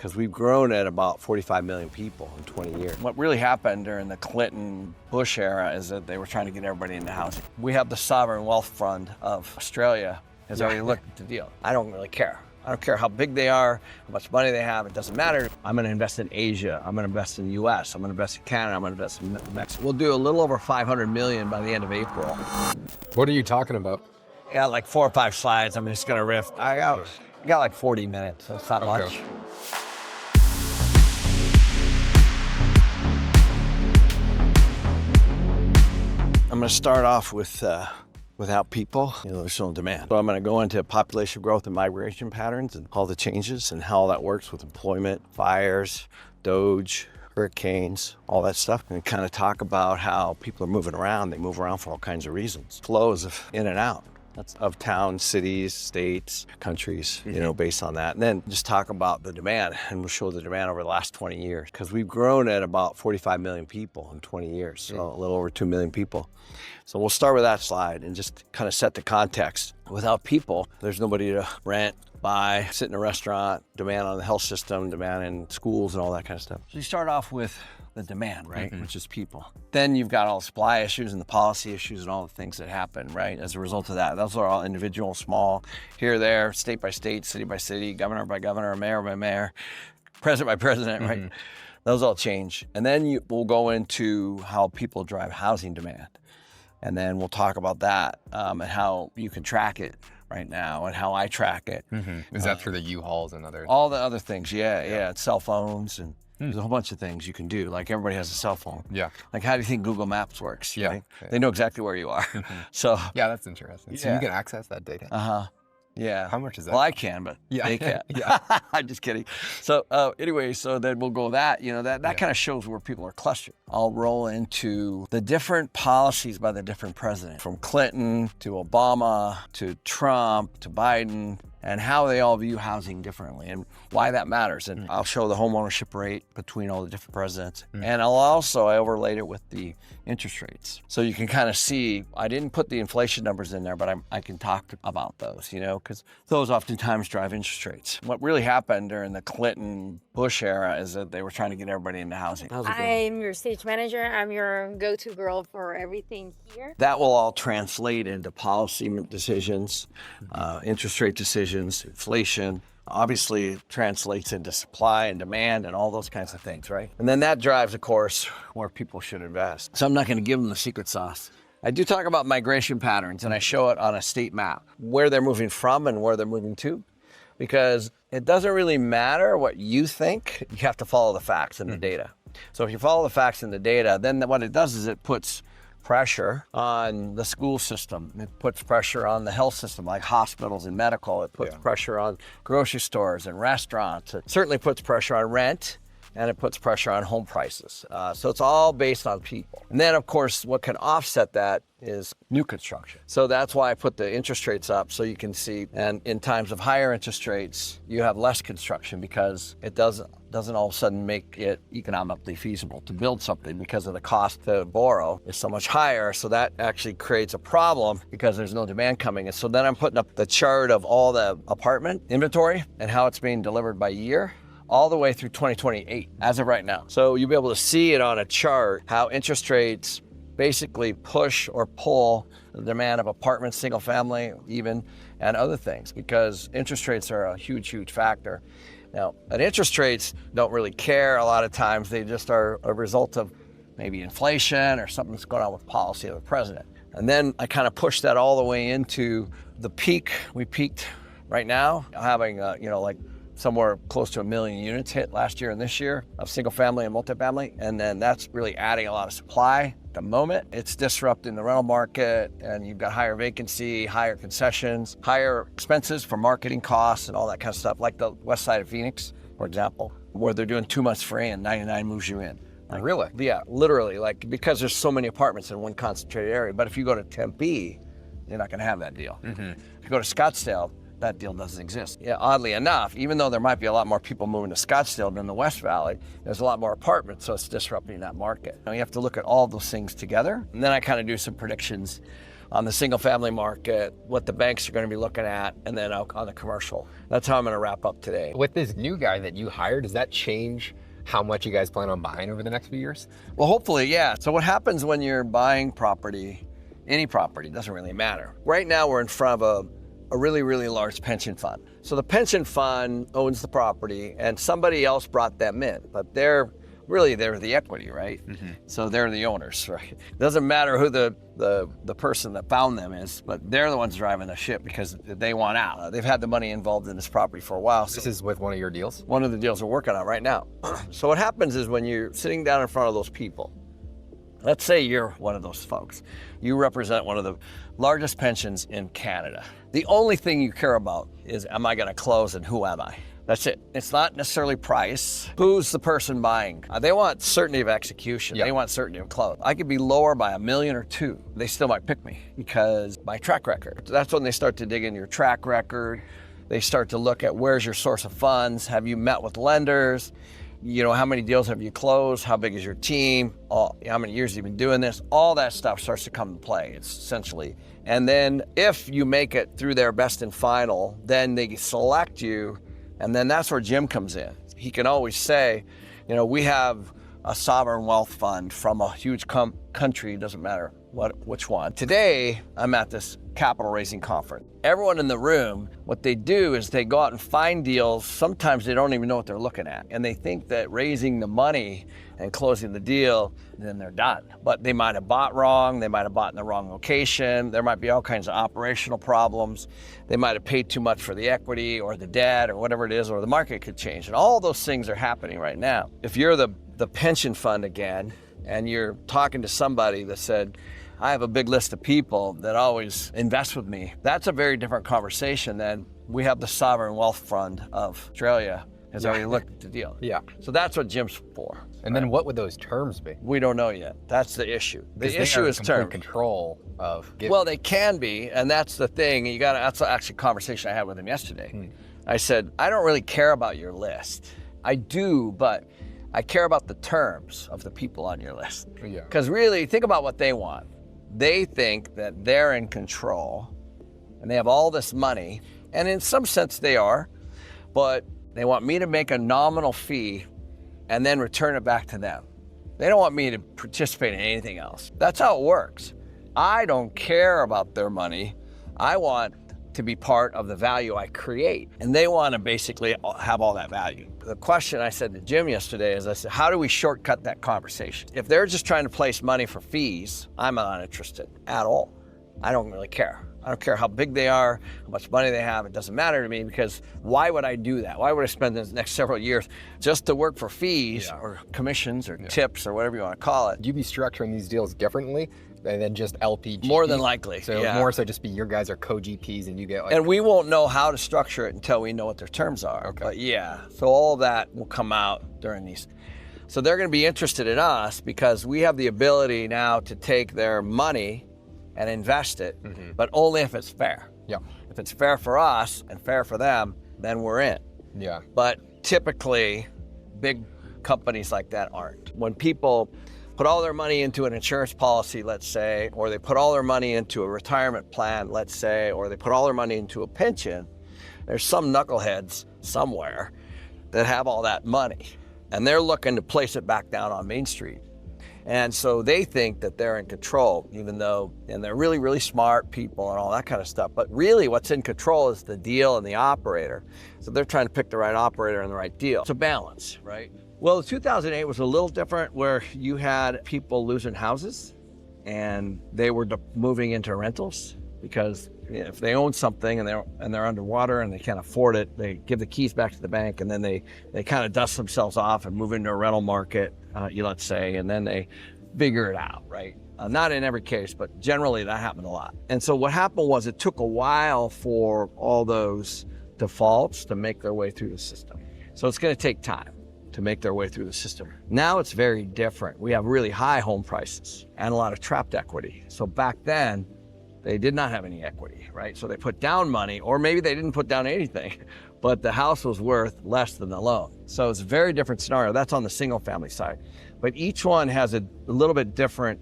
because we've grown at about 45 million people in 20 years. What really happened during the Clinton-Bush era is that they were trying to get everybody into housing. We have the Sovereign Wealth Fund of Australia has already looked at the deal. I don't really care. I don't care how big they are, how much money they have, it doesn't matter. I'm gonna invest in Asia, I'm gonna invest in the US, I'm gonna invest in Canada, I'm gonna invest in Mexico. We'll do a little over 500 million by the end of April. What are you talking about? Yeah, like 4 or 5 slides, I'm just gonna riff. I got like 40 minutes, so it's not much. I'm gonna start off with without people, there's no demand. So I'm going to go into population growth and migration patterns and all the changes and how that works with employment, fires, Doge, hurricanes, all that stuff, and kind of talk about how people are moving around. They move around for all kinds of reasons. Flows of in and out. That's of towns, cities, states, countries, based on that. And then just talk about the demand, and we'll show the demand over the last 20 years, because we've grown at about 45 million people in 20 years, so a little over 2 million people. So we'll start with that slide and just kind of set the context. Without people, there's nobody to rent, buy, sit in a restaurant, demand on the health system, demand in schools and all that kind of stuff. So you start off with the demand, right, which is people. Then you've got all the supply issues and the policy issues and all the things that happen, right, as a result of that. Those are all individual, small, here, there, state by state, city by city, governor by governor, mayor by mayor, president by president, right? Those all change. And then we'll go into how people drive housing demand. And then we'll talk about that and how you can track it right now and how I track it. Is that through the U-Hauls and other? All the other things, yeah. Cell phones and there's a whole bunch of things you can do. Like everybody has a cell phone. Yeah. Like how do you think Google Maps works? Yeah. Right? They know exactly where you are. So. Yeah, that's interesting. So you can access that data. Yeah. How much is that? Well, I can, but they can't. I'm just kidding. So anyway, so then we'll go that kind of shows where people are clustered. I'll roll into the different policies by the different presidents, from Clinton to Obama to Trump to Biden, and how they all view housing differently and why that matters. And I'll show the home ownership rate between all the different presidents. And I overlaid it with the interest rates. So you can kind of see, I didn't put the inflation numbers in there, but I can talk about those, because those oftentimes drive interest rates. What really happened during the Clinton-Bush era is that they were trying to get everybody into housing. I'm your stage manager. I'm your go-to girl for everything here. That will all translate into policy decisions, interest rate decisions, inflation. Obviously it translates into supply and demand and all those kinds of things, right? And then that drives, of course, where people should invest. So I'm not going to give them the secret sauce. I do talk about migration patterns, and I show it on a state map, where they're moving from and where they're moving to, because it doesn't really matter what you think. You have to follow the facts and the data. So if you follow the facts and the data, then what it does is it puts pressure on the school system. It puts pressure on the health system, like hospitals and medical. It puts pressure on grocery stores and restaurants. It certainly puts pressure on rent, and it puts pressure on home prices. So it's all based on people. And then, of course, what can offset that is new construction. So that's why I put the interest rates up, so you can see, and in times of higher interest rates, you have less construction because it doesn't all of a sudden make it economically feasible to build something because of the cost to borrow is so much higher. So that actually creates a problem because there's no demand coming in. So then I'm putting up the chart of all the apartment inventory and how it's being delivered by year, all the way through 2028 as of right now. So you'll be able to see it on a chart how interest rates basically push or pull the demand of apartments, single family even, and other things, because interest rates are a huge factor. Now, and interest rates don't really care a lot of times. They just are a result of maybe inflation or something that's going on with policy of the president. And then I kind of pushed that all the way into the peak. We peaked right now having, like somewhere close to 1 million units hit last year and this year of single family and multifamily. And then that's really adding a lot of supply. At the moment, it's disrupting the rental market, and you've got higher vacancy, higher concessions, higher expenses for marketing costs and all that kind of stuff, like the west side of Phoenix, for example, where they're doing 2 months free and 99 moves you in. Like, really? Yeah, literally, because there's so many apartments in one concentrated area. But if you go to Tempe, you're not gonna have that deal. If you go to Scottsdale, that deal doesn't exist. Yeah, oddly enough, even though there might be a lot more people moving to Scottsdale than the West Valley, there's a lot more apartments, so it's disrupting that market. Now you have to look at all those things together. And then I kind of do some predictions on the single family market, what the banks are going to be looking at, and then on the commercial. That's how I'm going to wrap up today. With this new guy that you hired, does that change how much you guys plan on buying over the next few years? Well, hopefully, yeah. So what happens when you're buying property, any property, doesn't really matter. Right now, we're in front of a really, really large pension fund. So the pension fund owns the property and somebody else brought them in, but they're the equity, right? So they're the owners, right? Doesn't matter who the person that found them is, but they're the ones driving the ship because they want out. They've had the money involved in this property for a while. So this is with one of your deals? One of the deals we're working on right now. So what happens is when you're sitting down in front of those people, let's say you're one of those folks. You represent one of the largest pensions in Canada. The only thing you care about is, am I gonna close and who am I? That's it. It's not necessarily price. Who's the person buying? They want certainty of execution. They want certainty of close. I could be lower by $1 million or $2 million. They still might pick me because my track record. That's when they start to dig in your track record. They start to look at where's your source of funds. Have you met with lenders? You know, how many deals have you closed? How big is your team? How many years have you been doing this? All that stuff starts to come into play, essentially. And then if you make it through their best and final, then they select you. And then that's where Jim comes in. He can always say, you know, we have a sovereign wealth fund from a huge country, doesn't matter which one. Today, I'm at this capital raising conference. Everyone in the room, what they do is they go out and find deals. Sometimes they don't even know what they're looking at. And they think that raising the money and closing the deal, then they're done. But they might have bought wrong. They might have bought in the wrong location. There might be all kinds of operational problems. They might have paid too much for the equity or the debt or whatever it is, or the market could change. And all those things are happening right now. If you're the pension fund again, and you're talking to somebody that said, I have a big list of people that always invest with me, that's a very different conversation than we have the sovereign wealth fund of Australia has already looked at the deal. Yeah. So that's what Jim's for. And then what would those terms be? We don't know yet. That's the issue. The issue is complete terms. Control of giving. Well, they can be, and that's the thing. That's actually a conversation I had with him yesterday. I said, I don't really care about your list. I do, but I care about the terms of the people on your list. Because really, think about what they want. They think that they're in control and they have all this money, and in some sense they are, but they want me to make a nominal fee and then return it back to them. They don't want me to participate in anything else. That's how it works. I don't care about their money. I want to be part of the value I create. And they want to basically have all that value. The question I said to Jim yesterday is, I said, how do we shortcut that conversation? If they're just trying to place money for fees, I'm not interested at all. I don't really care. I don't care how big they are, how much money they have. It doesn't matter to me, because why would I do that? Why would I spend the next several years just to work for fees or commissions or tips or whatever you want to call it? Would you be structuring these deals differently than just LPG? More than likely. So more so just be your guys are co-GPs and you get like... And we won't know how to structure it until we know what their terms are. Okay. But yeah, so all that will come out during these. So they're going to be interested in us because we have the ability now to take their money and invest it, but only if it's fair. Yeah. If it's fair for us and fair for them, then we're in. Yeah. But typically, big companies like that aren't. When people put all their money into an insurance policy, let's say, or they put all their money into a retirement plan, let's say, or they put all their money into a pension, there's some knuckleheads somewhere that have all that money, and they're looking to place it back down on Main Street. And so they think that they're in control, even though, and they're really, really smart people and all that kind of stuff. But really what's in control is the deal and the operator. So they're trying to pick the right operator and the right deal. It's a balance, right? Well, 2008 was a little different, where you had people losing houses and they were moving into rentals, because if they own something and they're underwater and they can't afford it, they give the keys back to the bank, and then they kind of dust themselves off and move into a rental market, let's say, and then they figure it out, right? Not in every case, but generally that happened a lot. And so what happened was, it took a while for all those defaults to make their way through the system. So it's going to take time to make their way through the system. Now it's very different. We have really high home prices and a lot of trapped equity. So back then, they did not have any equity, right? So they put down money, or maybe they didn't put down anything, but the house was worth less than the loan. So it's a very different scenario. That's on the single family side. But each one has a little bit different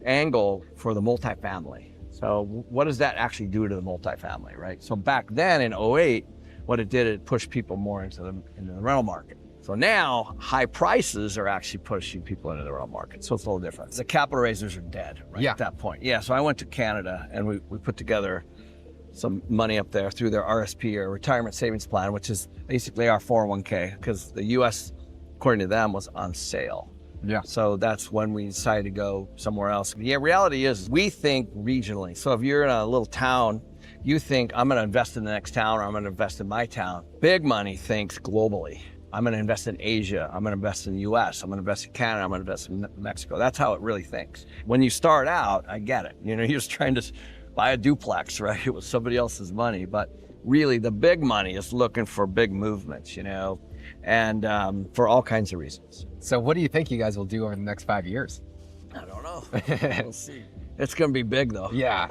angle for the multifamily. So what does that actually do to the multifamily, right? So back then in '08, what it did, it pushed people more into the rental market. So now high prices are actually pushing people into the rental market. So it's a little different. The capital raisers are dead right at that point. Yeah, so I went to Canada and we put together some money up there through their RSP, or retirement savings plan, which is basically our 401k, because the US, according to them, was on sale. Yeah. So that's when we decided to go somewhere else. Yeah, reality is we think regionally. So if you're in a little town, you think, I'm gonna invest in the next town, or I'm gonna invest in my town. Big money thinks globally. I'm gonna invest in Asia, I'm gonna invest in the US, I'm gonna invest in Canada, I'm gonna invest in Mexico. That's how it really thinks. When you start out, I get it. You know, you're just trying to buy a duplex, right? It was somebody else's money. But really the big money is looking for big movements, you know, and for all kinds of reasons. So what do you think you guys will do over the next 5 years? I don't know. We'll see. It's gonna be big though. Yeah.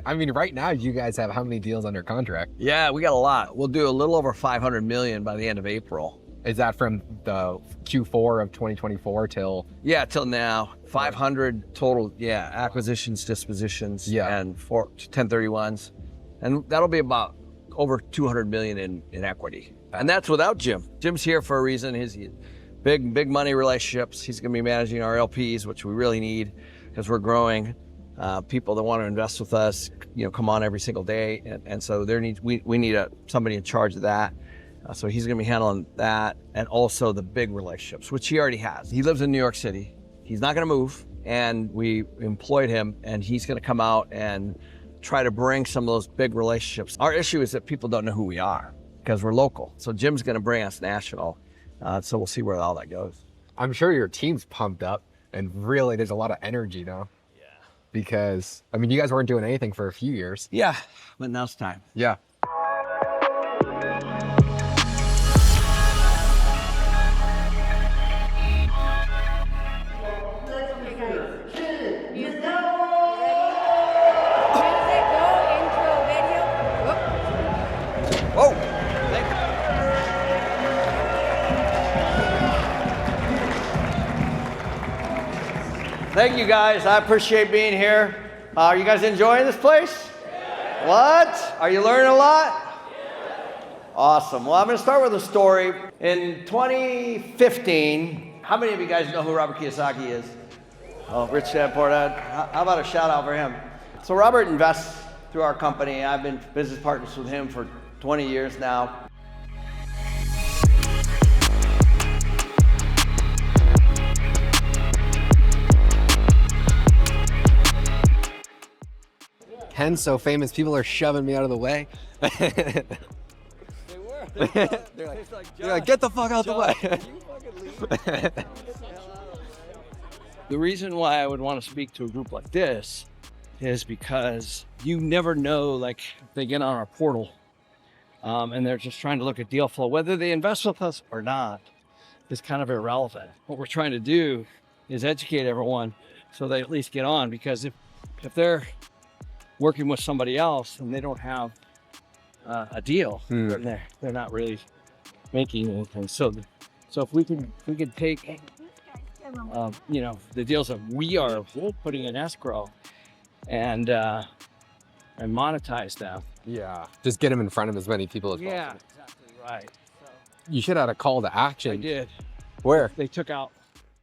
I mean, right now you guys have how many deals under contract? Yeah, we got a lot. We'll do a little over 500 million by the end of April. Is that from the Q4 of 2024 till? Yeah, till now. 500 total, yeah, acquisitions, dispositions, and 1031s. And that'll be about over 200 million in equity. And that's without Jim. Jim's here for a reason. He's big money relationships. He's gonna be managing our LPs, which we really need because we're growing. People that want to invest with us, you know, come on every single day. And so we need somebody in charge of that. So he's gonna be handling that, and also the big relationships, which he already has. He lives in New York City. He's not gonna move, and we employed him, and he's gonna come out and try to bring some of those big relationships. Our issue is that people don't know who we are because we're local. So Jim's gonna bring us national. So we'll see where all that goes. I'm sure your team's pumped up, and really there's a lot of energy now. Yeah. Because, I mean, you guys weren't doing anything for a few years. Yeah, but now it's time. Yeah. Whoa! Thank you guys. I appreciate being here. Are you guys enjoying this place? Yeah. What? Are you learning a lot? Yeah. Awesome. Well, I'm going to start with a story. In 2015, how many of you guys know who Robert Kiyosaki is? Oh, Rich Dad Poor Dad. How about a shout out for him? So Robert invests through our company. I've been business partners with him for 20 years now. Ken's so famous, people are shoving me out of the way. They were. They're like, get the fuck out the way. The reason why I would want to speak to a group like this is because you never know, like, if they get on our portal and they're just trying to look at deal flow, whether they invest with us or not is kind of irrelevant. What we're trying to do is educate everyone so they at least get on, because if they're working with somebody else and they don't have a deal, then they're not really making anything. So if we can take you know, the deals that we are putting in escrow and monetize them. Yeah. Just get them in front of as many people as possible. Yeah, exactly right. So you should have had a call to action. I did. Where? They took out